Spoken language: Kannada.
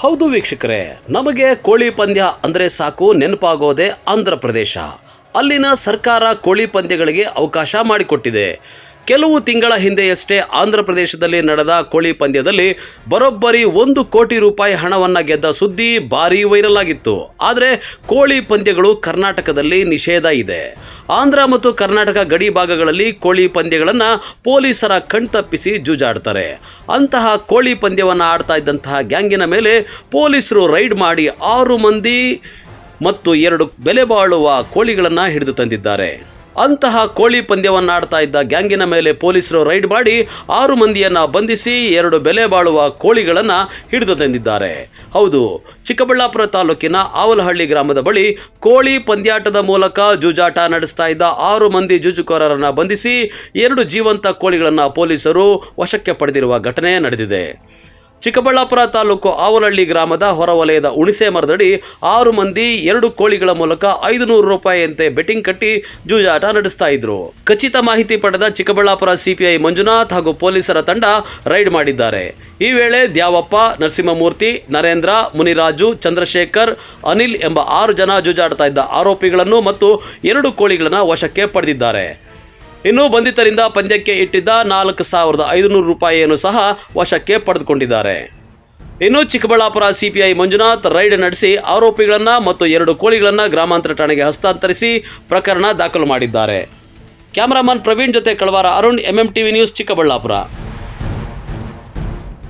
ಹೌದು ವೀಕ್ಷಕರೇ, ನಮಗೆ ಕೋಳಿ ಪಂದ್ಯ ಅಂದರೆ ಸಾಕು ನೆನಪಾಗೋದೆ ಆಂಧ್ರ ಪ್ರದೇಶ. ಅಲ್ಲಿನ ಸರ್ಕಾರ ಕೋಳಿ ಪಂದ್ಯಗಳಿಗೆ ಅವಕಾಶ ಮಾಡಿಕೊಟ್ಟಿದೆ. ಕೆಲವು ತಿಂಗಳ ಹಿಂದೆಯಷ್ಟೇ ಆಂಧ್ರ ಪ್ರದೇಶದಲ್ಲಿ ನಡೆದ ಕೋಳಿ ಪಂದ್ಯದಲ್ಲಿ ಬರೋಬ್ಬರಿ 1 ಕೋಟಿ ರೂಪಾಯಿ ಹಣವನ್ನು ಗೆದ್ದ ಸುದ್ದಿ ಭಾರೀ ವೈರಲ್ ಆಗಿತ್ತು. ಆದರೆ ಕೋಳಿ ಪಂದ್ಯಗಳು ಕರ್ನಾಟಕದಲ್ಲಿ ನಿಷೇಧ ಇದೆ. ಆಂಧ್ರ ಮತ್ತು ಕರ್ನಾಟಕ ಗಡಿ ಭಾಗಗಳಲ್ಲಿ ಕೋಳಿ ಪಂದ್ಯಗಳನ್ನು ಪೊಲೀಸರ ಕಣ್ತಪ್ಪಿಸಿ ಜೂಜಾಡ್ತಾರೆ. ಅಂತಹ ಕೋಳಿ ಪಂದ್ಯವನ್ನು ಆಡ್ತಾ ಇದ್ದಂತಹ ಗ್ಯಾಂಗಿನ ಮೇಲೆ ಪೊಲೀಸರು ರೈಡ್ ಮಾಡಿ 6 ಮಂದಿ ಮತ್ತು 2 ಬೆಲೆ ಬಾಳುವ ಕೋಳಿಗಳನ್ನು ಹಿಡಿದು ತಂದಿದ್ದಾರೆ. ಅಂತಹ ಕೋಳಿ ಪಂದ್ಯವನ್ನು ಆಡ್ತಾ ಇದ್ದ ಗ್ಯಾಂಗಿನ ಮೇಲೆ ಪೊಲೀಸರು ರೈಡ್ ಮಾಡಿ 6 ಮಂದಿಯನ್ನು ಬಂಧಿಸಿ 2 ಬೆಲೆ ಬಾಳುವ ಕೋಳಿಗಳನ್ನು ಹಿಡಿದು ತಂದಿದ್ದಾರೆ. ಹೌದು, ಚಿಕ್ಕಬಳ್ಳಾಪುರ ತಾಲೂಕಿನ ಆವಲಹಳ್ಳಿ ಗ್ರಾಮದ ಬಳಿ ಕೋಳಿ ಪಂದ್ಯಾಟದ ಮೂಲಕ ಜೂಜಾಟ ನಡೆಸ್ತಾ ಇದ್ದ 6 ಮಂದಿ ಜೂಜುಕೋರರನ್ನು ಬಂಧಿಸಿ 2 ಜೀವಂತ ಕೋಳಿಗಳನ್ನು ಪೊಲೀಸರು ವಶಕ್ಕೆ ಪಡೆದಿರುವ ಘಟನೆ ನಡೆದಿದೆ. ಚಿಕ್ಕಬಳ್ಳಾಪುರ ತಾಲೂಕು ಆವಲಹಳ್ಳಿ ಗ್ರಾಮದ ಹೊರವಲಯದ ಹುಣಸೆ ಮರದಡಿ 6 ಮಂದಿ 2 ಕೋಳಿಗಳ ಮೂಲಕ 500 ರೂಪಾಯಿಯಂತೆ ಬೆಟ್ಟಿಂಗ್ ಕಟ್ಟಿ ಜೂಜಾಟ ನಡೆಸ್ತಾ ಇದ್ರು. ಖಚಿತ ಮಾಹಿತಿ ಪಡೆದ ಚಿಕ್ಕಬಳ್ಳಾಪುರ ಸಿಪಿಐ ಮಂಜುನಾಥ್ ಹಾಗೂ ಪೊಲೀಸರ ತಂಡ ರೈಡ್ ಮಾಡಿದ್ದಾರೆ. ಈ ವೇಳೆ ದ್ಯಾವಪ್ಪ, ನರಸಿಂಹಮೂರ್ತಿ, ನರೇಂದ್ರ, ಮುನಿರಾಜು, ಚಂದ್ರಶೇಖರ್, ಅನಿಲ್ ಎಂಬ 6 ಜನ ಜೂಜಾಡ್ತಾ ಇದ್ದ ಆರೋಪಿಗಳನ್ನು ಮತ್ತು 2 ಕೋಳಿಗಳನ್ನು ವಶಕ್ಕೆ ಪಡೆದಿದ್ದಾರೆ. ಇನ್ನು ಬಂಧಿತರಿಂದ ಪಂದ್ಯಕ್ಕೆ ಇಟ್ಟಿದ್ದ 4,500 ರೂಪಾಯಿಯನ್ನು ಸಹ ವಶಕ್ಕೆ ಪಡೆದುಕೊಂಡಿದ್ದಾರೆ. ಇನ್ನು ಚಿಕ್ಕಬಳ್ಳಾಪುರ ಸಿಪಿಐ ಮಂಜುನಾಥ್ ರೈಡ್ ನಡೆಸಿ ಆರೋಪಿಗಳನ್ನು ಮತ್ತು 2 ಕೋಳಿಗಳನ್ನು ಗ್ರಾಮಾಂತರ ಠಾಣೆಗೆ ಹಸ್ತಾಂತರಿಸಿ ಪ್ರಕರಣ ದಾಖಲು ಮಾಡಿದ್ದಾರೆ. ಕ್ಯಾಮರಾಮನ್ ಪ್ರವೀಣ್ ಜೊತೆ ಕಳವಾರ ಅರುಣ್, MMTV ನ್ಯೂಸ್, ಚಿಕ್ಕಬಳ್ಳಾಪುರ.